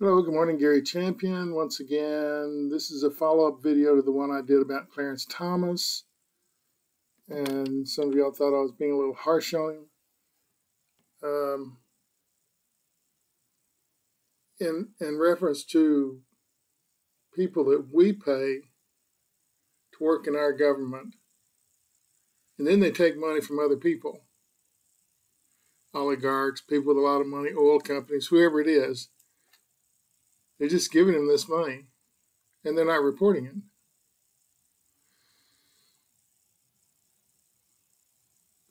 Hello, good morning, Gary Champion. Once again, this is a follow-up video to the one I did about Clarence Thomas. And some of y'all thought I was being a little harsh on him. In reference to people that we pay to work in our government, and then they take money from other people, oligarchs, people with a lot of money, oil companies, whoever it is. They're just giving them this money, and they're not reporting it.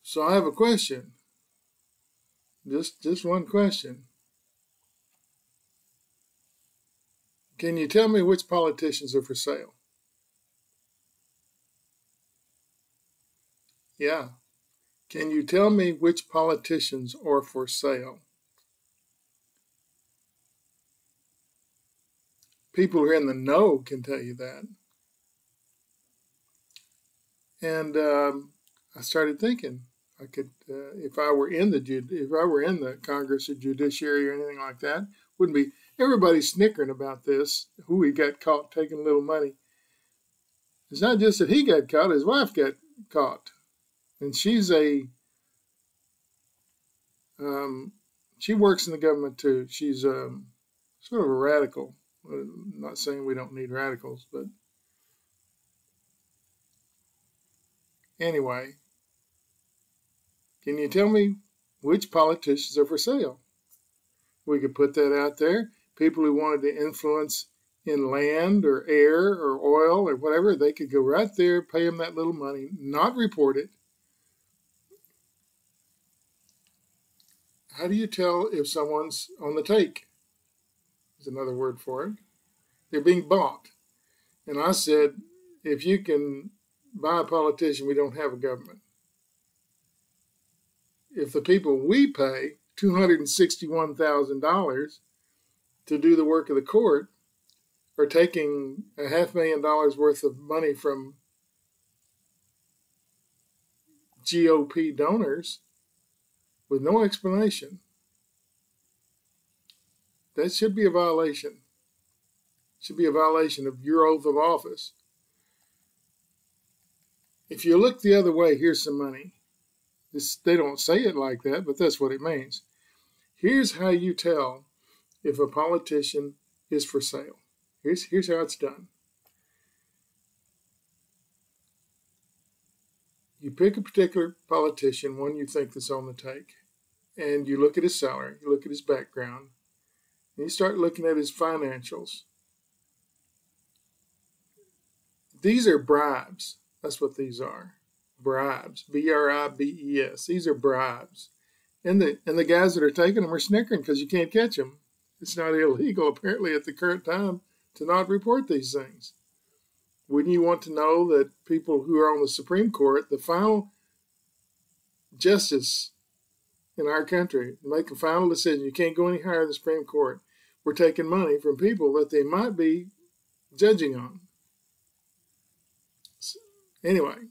So I have a question, just one question. Can you tell me which politicians are for sale? Yeah. Can you tell me which politicians are for sale? People who are in the know can tell you that. And I started thinking, I could, if I were in the Congress or Judiciary or anything like that, wouldn't be everybody snickering about this. Who he got caught taking a little money. It's not just that he got caught; his wife got caught, and she's she works in the government too. She's sort of a radical. I'm not saying we don't need radicals, but anyway, can you tell me which politicians are for sale? We could put that out there. People who wanted to influence in land or air or oil or whatever, they could go right there, pay them that little money, not report it. How do you tell if someone's on the take? Is another word for it. They're being bought. And I said, if you can buy a politician, we don't have a government. If the people we pay $261,000 to do the work of the court are taking $500,000 worth of money from GOP donors with no explanation, that should be a violation. It should be a violation of your oath of office. If you look the other way, here's some money. They don't say it like that, but that's what it means. Here's how you tell if a politician is for sale. Here's how it's done. You pick a particular politician, one you think that's on the take, and you look at his salary, you look at his background, and you start looking at his financials. These are bribes. That's what these are. Bribes. B-R-I-B-E-S. These are bribes. And the guys that are taking them are snickering because you can't catch them. It's not illegal, apparently, at the current time to not report these things. Wouldn't you want to know that people who are on the Supreme Court, the final justice in our country, make a final decision, you can't go any higher than the Supreme Court, we're taking money from people that they might be judging on. Anyway,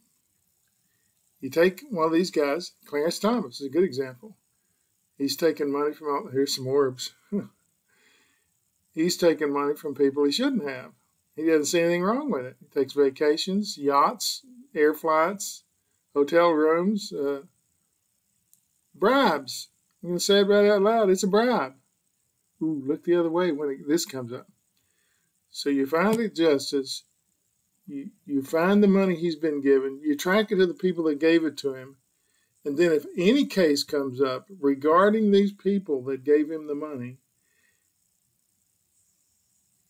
you take one of these guys, Clarence Thomas is a good example. He's taking money from, here's some orbs. He's taking money from people he shouldn't have. He doesn't see anything wrong with it. He takes vacations, yachts, air flights, hotel rooms, bribes. I'm going to say it right out loud. It's a bribe. Ooh, look the other way when this comes up. So you find the justice. You find the money he's been given. You track it to the people that gave it to him. And then if any case comes up regarding these people that gave him the money,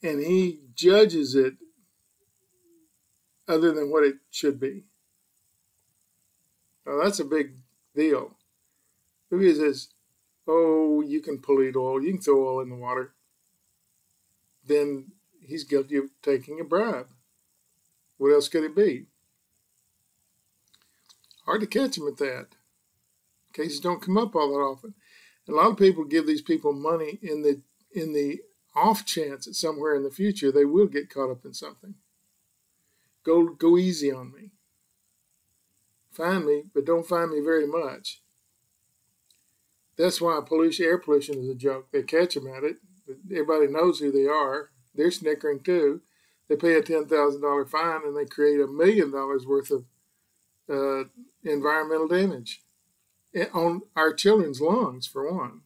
and he judges it other than what it should be. Now, that's a big deal. If he says, oh, you can pollute oil, you can throw oil in the water, then he's guilty of taking a bribe. What else could it be? Hard to catch him at that. Cases don't come up all that often. And a lot of people give these people money in the off chance that somewhere in the future they will get caught up in something. Go easy on me. Find me, but don't find me very much. That's why air pollution is a joke. They catch them at it. Everybody knows who they are. They're snickering too. They pay a $10,000 fine and they create $1 million worth of environmental damage on our children's lungs, for one.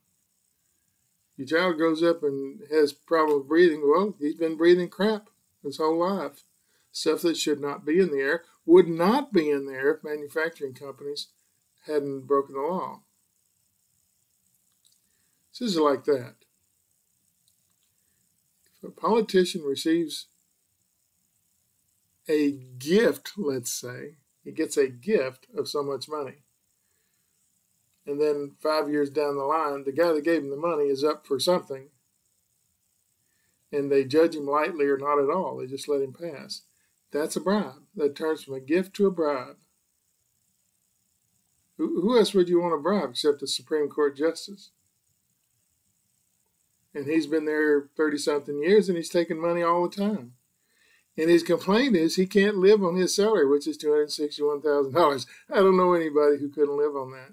Your child grows up and has problems breathing. Well, he's been breathing crap his whole life. Stuff that should not be in the air would not be in the air if manufacturing companies hadn't broken the law. This is like that. If a politician receives a gift, let's say, he gets a gift of so much money, and then 5 years down the line, the guy that gave him the money is up for something, and they judge him lightly or not at all. They just let him pass. That's a bribe. That turns from a gift to a bribe. Who else would you want to bribe except the Supreme Court Justice? And he's been there 30-something years, and he's taking money all the time. And his complaint is he can't live on his salary, which is $261,000. I don't know anybody who couldn't live on that.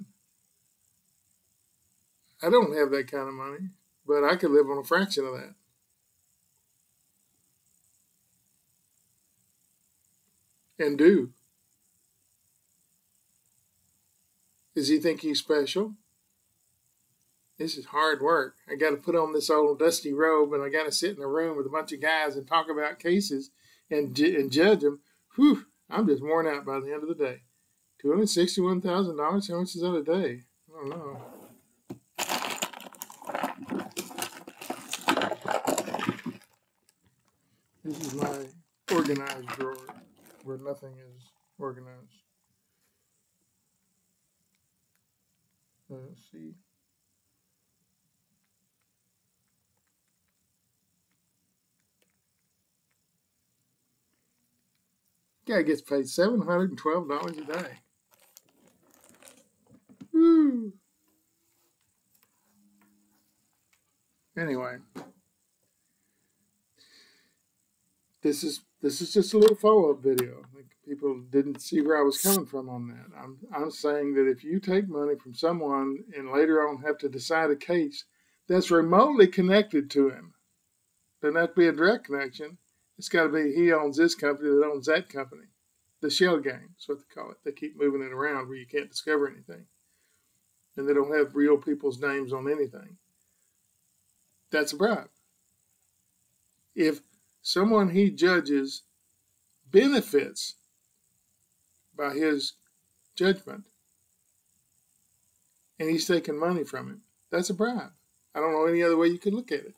I don't have that kind of money, but I could live on a fraction of that. And do. Does he think he's special? This is hard work. I got to put on this old dusty robe, and I got to sit in a room with a bunch of guys and talk about cases and judge them. Whew, I'm just worn out by the end of the day. $261,000, how much is that a day? I don't know. This is my organized drawer where nothing is organized. Let's see. Guy gets paid $712 a day. Woo! Anyway, this is just a little follow-up video. I think people didn't see where I was coming from on that. I'm saying that if you take money from someone and later on have to decide a case that's remotely connected to him, doesn't have to be a direct connection. It's got to be he owns this company that owns that company. The shell game is what they call it. They keep moving it around where you can't discover anything. And they don't have real people's names on anything. That's a bribe. If someone he judges benefits by his judgment and he's taking money from him, that's a bribe. I don't know any other way you could look at it.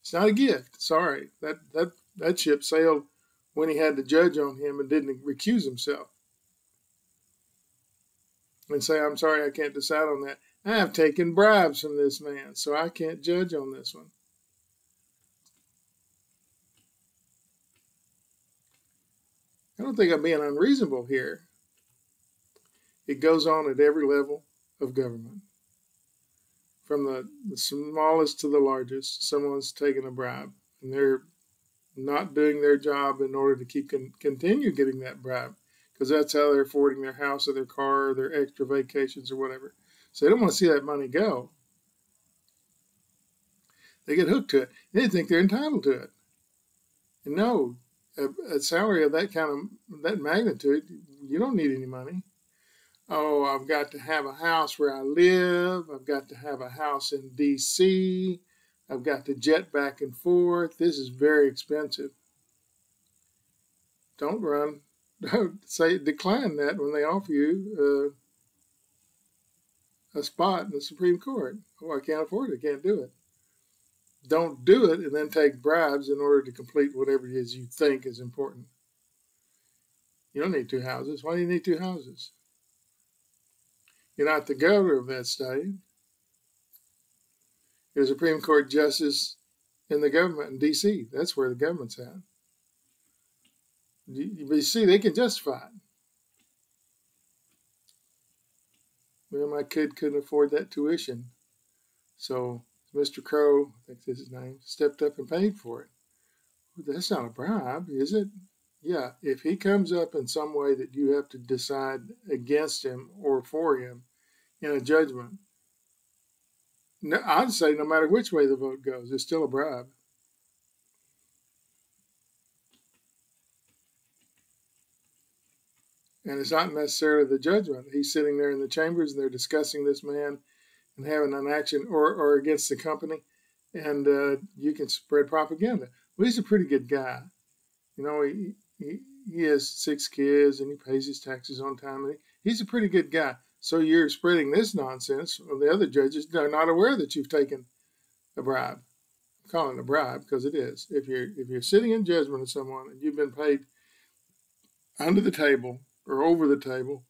It's not a gift. Sorry. That ship sailed when he had the judge on him and didn't recuse himself and say, I'm sorry, I can't decide on that. I have taken bribes from this man, so I can't judge on this one. I don't think I'm being unreasonable here. It goes on at every level of government. From the smallest to the largest, someone's taking a bribe, and they're not doing their job in order to continue getting that bribe, because that's how they're affording their house or their car or their extra vacations or whatever. So they don't want to see that money go. They get hooked to it. They think they're entitled to it. And no, a salary of that magnitude, you don't need any money. Oh, I've got to have a house where I live. I've got to have a house in D.C. I've got to jet back and forth. This is very expensive. Don't run. Don't decline that when they offer you a spot in the Supreme Court. Oh, I can't afford it. I can't do it. Don't do it and then take bribes in order to complete whatever it is you think is important. You don't need two houses. Why do you need two houses? You're not the governor of that state. You're a Supreme Court justice in the government in D.C. That's where the government's at. You see, they can justify it. Well, my kid couldn't afford that tuition. So Mr. Crow, I think that's his name, stepped up and paid for it. Well, that's not a bribe, is it? Yeah, if he comes up in some way that you have to decide against him or for him in a judgment, No, I'd say no matter which way the vote goes, it's still a bribe. And it's not necessarily the judgment. He's sitting there in the chambers and they're discussing this man and having an action or against the company. And you can spread propaganda. Well, he's a pretty good guy. You know, he has 6 kids and he pays his taxes on time. He's a pretty good guy. So you're spreading this nonsense. Well, the other judges are not aware that you've taken a bribe. I'm calling it a bribe because it is. If you're sitting in judgment of someone and you've been paid under the table or over the table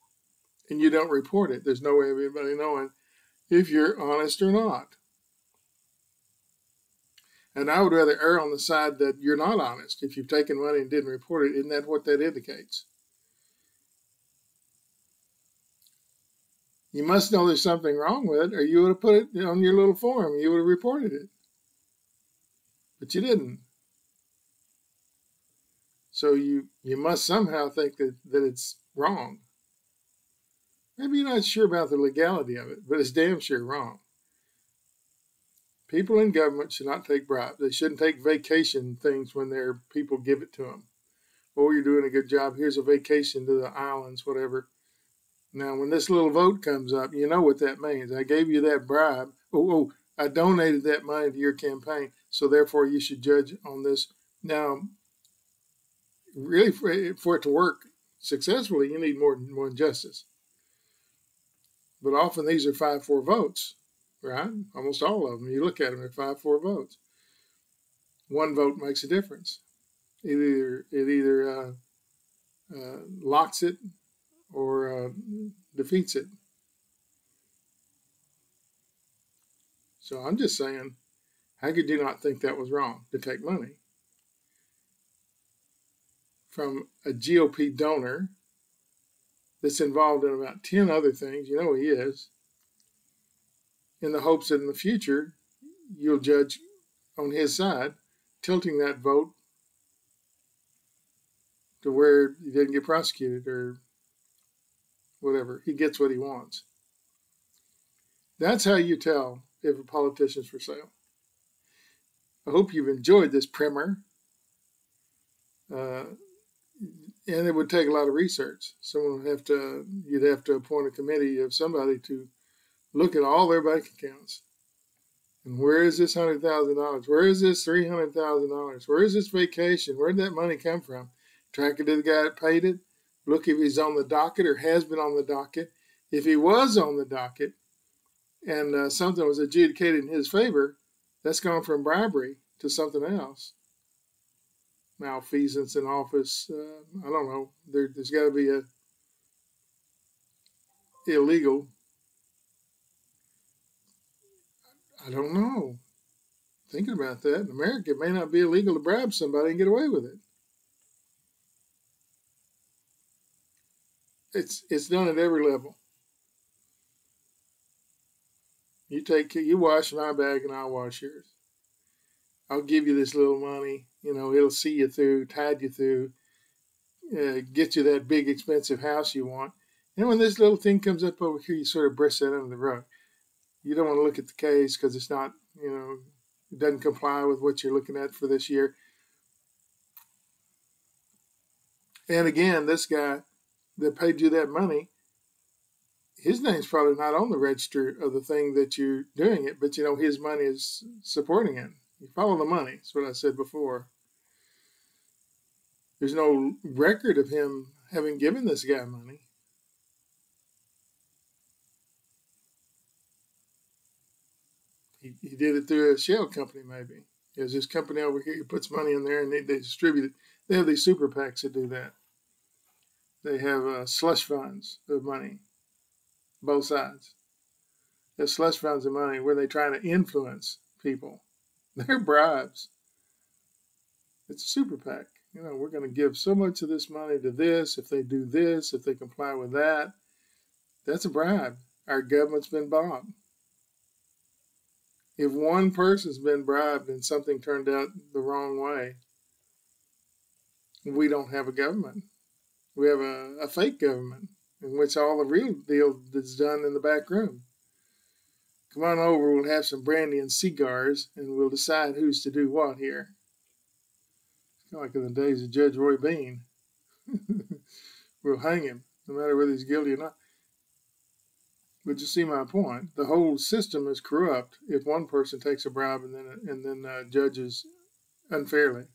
and you don't report it, there's no way of anybody knowing if you're honest or not. And I would rather err on the side that you're not honest. If you've taken money and didn't report it, isn't that what that indicates? You must know there's something wrong with it, or you would have put it on your little form. You would have reported it. But you didn't. So you must somehow think that it's wrong. Maybe you're not sure about the legality of it, but it's damn sure wrong. People in government should not take bribes. They shouldn't take vacation things when their people give it to them. Oh, you're doing a good job. Here's a vacation to the islands, whatever. Now, when this little vote comes up, you know what that means. I gave you that bribe. I donated that money to your campaign, so therefore you should judge on this. Now, really, for it to work successfully, you need more than one justice. But often these are 5-4 votes, right? Almost all of them. You look at them, they're 5-4 votes. One vote makes a difference. It either locks it or defeats it. So I'm just saying, how could you not think that was wrong to take money from a GOP donor that's involved in about 10 other things, you know he is, in the hopes that in the future you'll judge on his side, tilting that vote to where he didn't get prosecuted or whatever. He gets what he wants. That's how you tell if a politician's for sale. I hope you've enjoyed this primer. And it would take a lot of research. You'd have to appoint a committee of somebody to look at all their bank accounts. And where is this $100,000? Where is this $300,000? Where is this vacation? Where did that money come from? Track it to the guy that paid it. Look if he's on the docket or has been on the docket. If he was on the docket and something was adjudicated in his favor, that's gone from bribery to something else. Malfeasance in office. I don't know. There's got to be a illegal. I don't know. Thinking about that, in America, it may not be illegal to bribe somebody and get away with it. It's done at every level. You wash my bag and I'll wash yours. I'll give you this little money. You know, it'll see you through, tide you through, get you that big expensive house you want. And when this little thing comes up over here, you sort of brush that under the rug. You don't want to look at the case because it's not, it doesn't comply with what you're looking at for this year. And again, this guy that paid you that money, his name's probably not on the register of the thing that you're doing it, but his money is supporting it. You follow the money. That's what I said before. There's no record of him having given this guy money. He did it through a shell company, maybe. There's this company over here who puts money in there and they distribute it. They have these super PACs that do that. They have slush funds of money, both sides. They have slush funds of money where they're trying to influence people. They're bribes. It's a super PAC. We're going to give so much of this money to this, if they do this, if they comply with that. That's a bribe. Our government's been bought. If one person's been bribed and something turned out the wrong way, we don't have a government. We have a fake government in which all the real deal is done in the back room. Come on over, we'll have some brandy and cigars, and we'll decide who's to do what here. It's kind of like in the days of Judge Roy Bean. We'll hang him, no matter whether he's guilty or not. But you see my point. The whole system is corrupt if one person takes a bribe and then judges unfairly.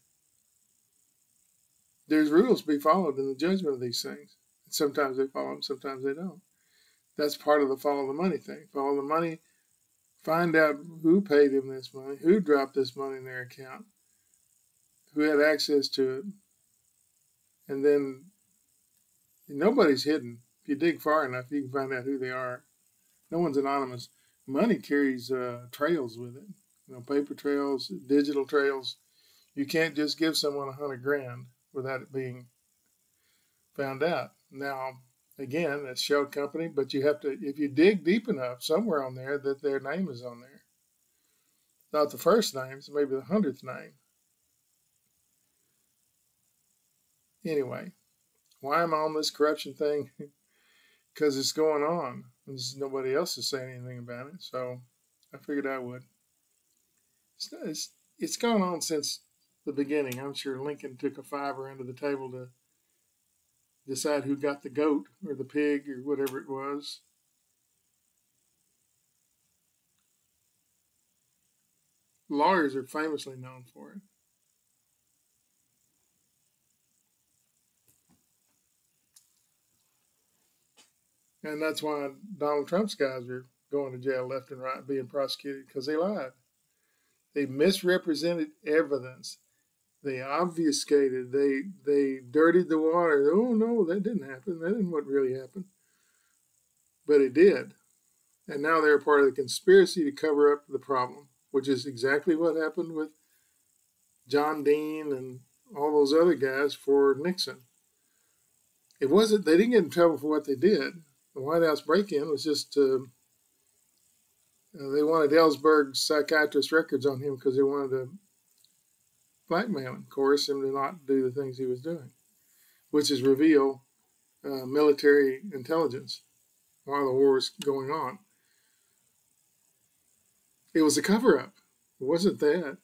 There's rules to be followed in the judgment of these things. Sometimes they follow them, sometimes they don't. That's part of the follow the money thing. Follow the money. Find out who paid him this money, who dropped this money in their account, who had access to it. And then nobody's hidden. If you dig far enough, you can find out who they are. No one's anonymous. Money carries trails with it. Paper trails, digital trails. You can't just give someone $100,000 without it being found out. Now, again, that's shell company, but you have to, if you dig deep enough, somewhere on there that their name is on there. Not the first name, so maybe the 100th name. Anyway, why am I on this corruption thing? Because it's going on. And nobody else is saying anything about it, so I figured I would. It's gone on since the beginning. I'm sure Lincoln took a fiver under the table to decide who got the goat or the pig or whatever it was. Lawyers are famously known for it. And that's why Donald Trump's guys are going to jail left and right, being prosecuted, because they lied. They misrepresented evidence. They obfuscated. They dirtied the water. Oh, no, that didn't happen. That isn't what really happened. But it did. And now they're part of the conspiracy to cover up the problem, which is exactly what happened with John Dean and all those other guys for Nixon. It wasn't, they didn't get in trouble for what they did. The White House break-in was just, they wanted Ellsberg's psychiatrist records on him because they wanted to blackmail him, coerce him to not do the things he was doing, which is reveal military intelligence while the war was going on. It was a cover-up. It wasn't that.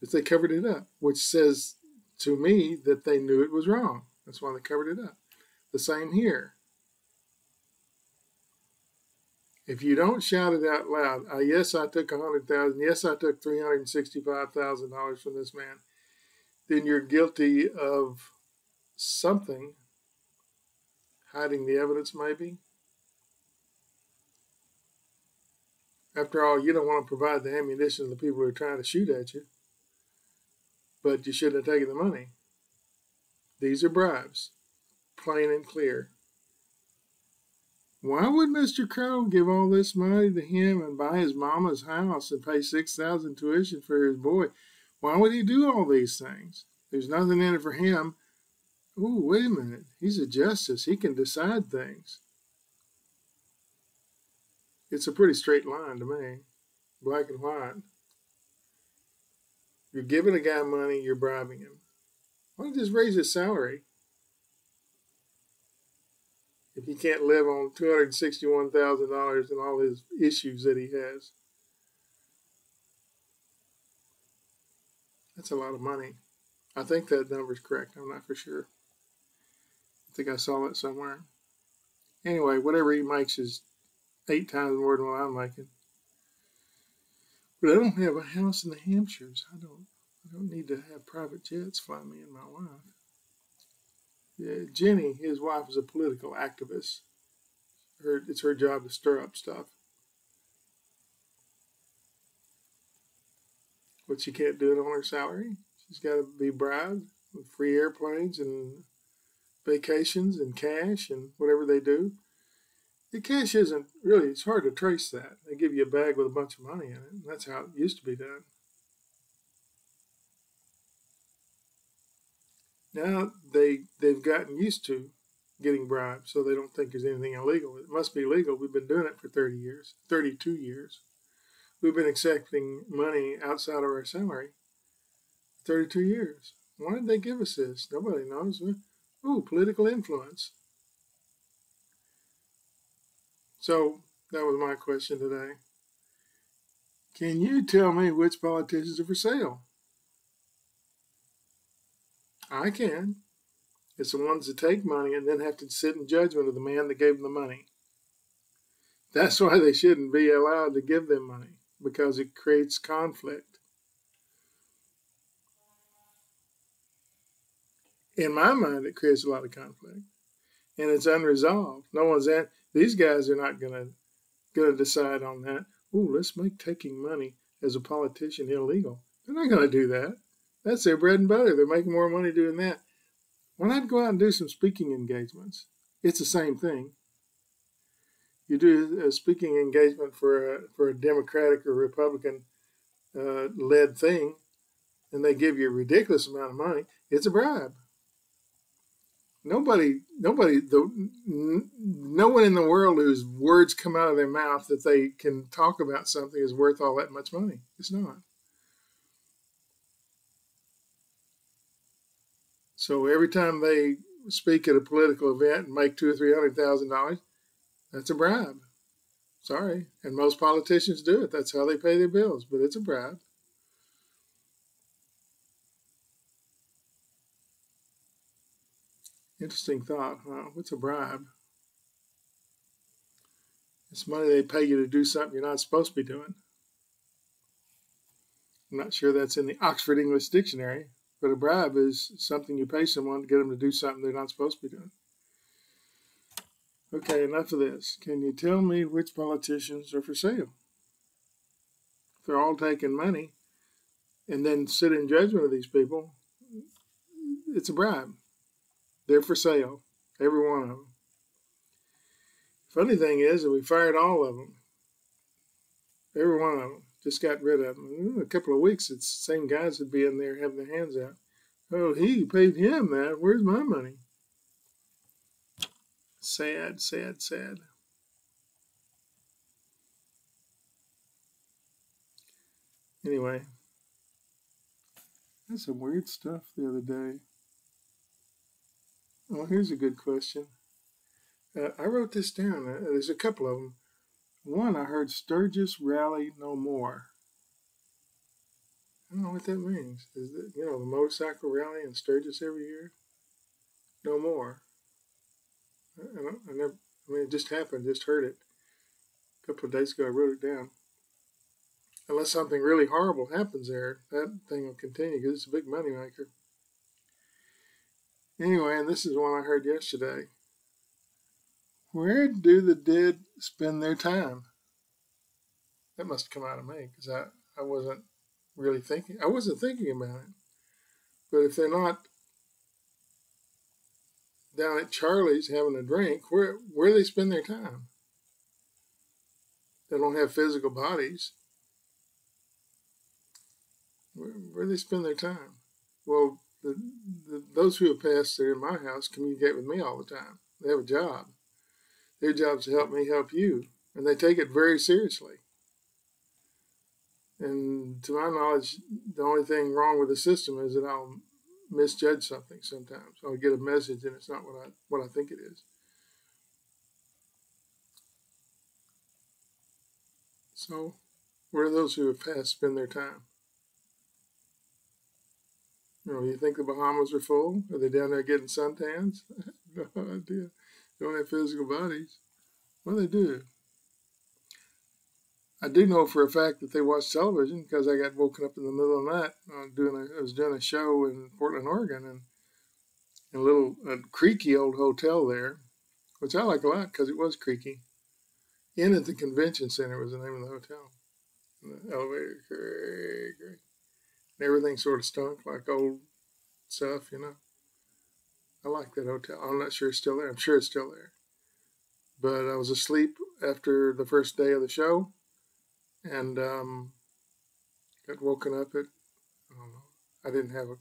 But they covered it up, which says to me that they knew it was wrong. That's why they covered it up. The same here. If you don't shout it out loud, yes, I took $100,000, yes, I took $365,000 from this man, then you're guilty of something, hiding the evidence maybe. After all, you don't want to provide the ammunition to the people who are trying to shoot at you, but you shouldn't have taken the money. These are bribes, plain and clear. Why would Mr. Crow give all this money to him and buy his mama's house and pay $6,000 tuition for his boy? Why would he do all these things? There's nothing in it for him. Oh, wait a minute. He's a justice. He can decide things. It's a pretty straight line to me, black and white. You're giving a guy money, you're bribing him. Why don't you just raise his salary? If he can't live on $261,000 and all his issues that he has. That's a lot of money. I think that number's correct. I'm not for sure. I think I saw it somewhere. Anyway, whatever he makes is 8 times more than what I'm making. But I don't have a house in the Hampshires. I don't need to have private jets fly me and my wife. Yeah, Jenny, his wife, is a political activist. It's her job to stir up stuff. But she can't do it on her salary. She's got to be bribed with free airplanes and vacations and cash and whatever they do. The cash isn't really, it's hard to trace that. They give you a bag with a bunch of money in it, and that's how it used to be done. Now they've gotten used to getting bribes, so they don't think there's anything illegal. It must be legal. We've been doing it for 30 years, 32 years. We've been accepting money outside of our salary 32 years. Why did they give us this? Nobody knows. Ooh, political influence. So That was my question today. Can you tell me which politicians are for sale? I can. It's the ones that take money and then have to sit in judgment of the man that gave them the money. That's why they shouldn't be allowed to give them money, because it creates conflict. In my mind, it creates a lot of conflict, and it's unresolved. No one's at. These guys are not going to decide on that. Ooh, let's make taking money as a politician illegal. They're not going to do that. That's their bread and butter. They're making more money doing that. Why not go out and do some speaking engagements? It's the same thing. You do a speaking engagement for a Democratic or Republican led thing, and they give you a ridiculous amount of money. It's a bribe. No one in the world whose words come out of their mouth that they can talk about something is worth all that much money. It's not. So every time they speak at a political event and make $200,000 or $300,000, that's a bribe. Sorry. And most politicians do it. That's how they pay their bills, but it's a bribe. Interesting thought, huh? What's a bribe? It's money they pay you to do something you're not supposed to be doing. I'm not sure that's in the Oxford English Dictionary, but a bribe is something you pay someone to get them to do something they're not supposed to be doing. Okay, enough of this. Can you tell me which politicians are for sale? If they're all taking money and then sit in judgment of these people, it's a bribe. They're for sale, every one of them. Funny thing is that we fired all of them. Every one of them. Just got rid of them. In a couple of weeks, it's the same guys would be in there having their hands out. Oh, he paid him that. Where's my money? Sad, sad, sad. Anyway, that's some weird stuff the other day. Oh, here's a good question. I wrote this down. There's a couple of them. One, I heard Sturgis Rally no more. I don't know what that means. Is it, the motorcycle rally in Sturgis every year? No more. It just happened. Just heard it a couple of days ago. I wrote it down. Unless something really horrible happens there, that thing will continue because it's a big money maker. Anyway, and this is one I heard yesterday. Where do the dead spend their time? That must have come out of me because I wasn't really thinking. I wasn't thinking about it. But if they're not down at Charlie's having a drink, where do they spend their time? They don't have physical bodies. Where do they spend their time? Well, those who have passed that are in my house communicate with me all the time. They have a job. Their job is to help me help you. And they take it very seriously. And to my knowledge, the only thing wrong with the system is that I'll misjudge something sometimes. I'll get a message and it's not what I think it is. So, where do those who have passed spend their time? You think the Bahamas are full? Are they down there getting suntans? No idea. They don't have physical bodies. What do they do? I do know for a fact that they watch television because I got woken up in the middle of the night. I was doing a show in Portland, Oregon, and in a creaky old hotel there, which I like a lot because it was creaky. Inn at the Convention Center was the name of the hotel. And the elevator, great. And everything sort of stunk like old stuff, I like that hotel. I'm not sure it's still there. I'm sure it's still there. But I was asleep after the first day of the show and got woken up at, I don't know, I didn't have a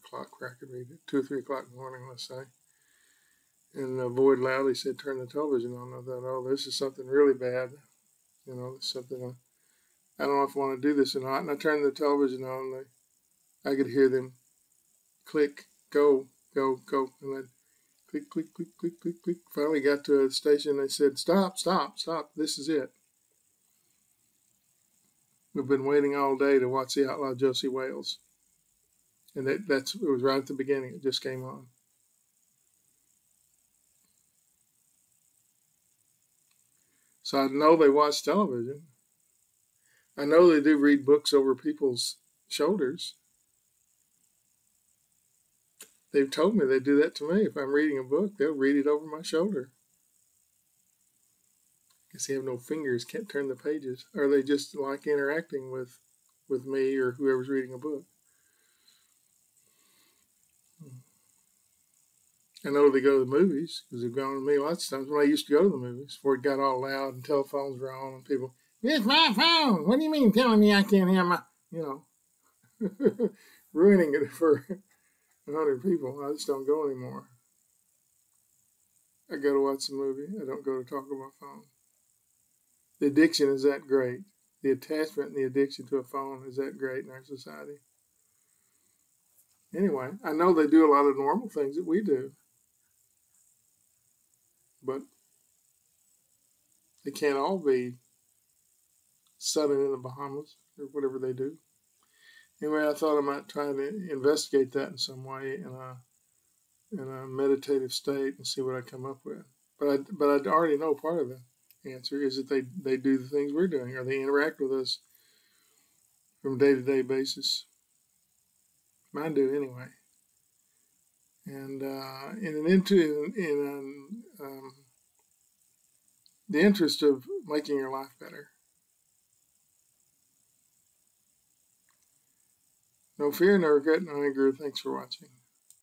clock where I could read it, 2 or 3 o'clock in the morning, let's say. And Boyd loudly said, turn the television on. I thought, oh, this is something really bad. It's something I don't know if I want to do this or not. And I turned the television on and I could hear them click, go, and then click, click, click, click, click, click. Finally got to a station. They said, stop, this is it. We've been waiting all day to watch the Outlaw Josie Wales. And it was right at the beginning. It just came on. So I know they watch television. I know they do read books over people's shoulders. They've told me they do that to me. If I'm reading a book, they'll read it over my shoulder. Guess they have no fingers, can't turn the pages. Or they just like interacting with me or whoever's reading a book. I know they go to the movies because they've gone with me lots of times when I used to go to the movies before it got all loud and telephones were on and people, it's my phone. What do you mean telling me I can't have my, ruining it for 100 people. I just don't go anymore. I go to watch the movie. I don't go to talk on my phone. The addiction is that great. The attachment and the addiction to a phone is that great in our society. Anyway, I know they do a lot of normal things that we do. But they can't all be sunning in the Bahamas or whatever they do. Anyway, I thought I might try to investigate that in some way in a meditative state and see what I come up with. But I already know part of the answer is that they do the things we're doing, or they interact with us from day-to-day basis. Mine do anyway. And the interest of making your life better. No fear, no regret, no anger. Thanks for watching.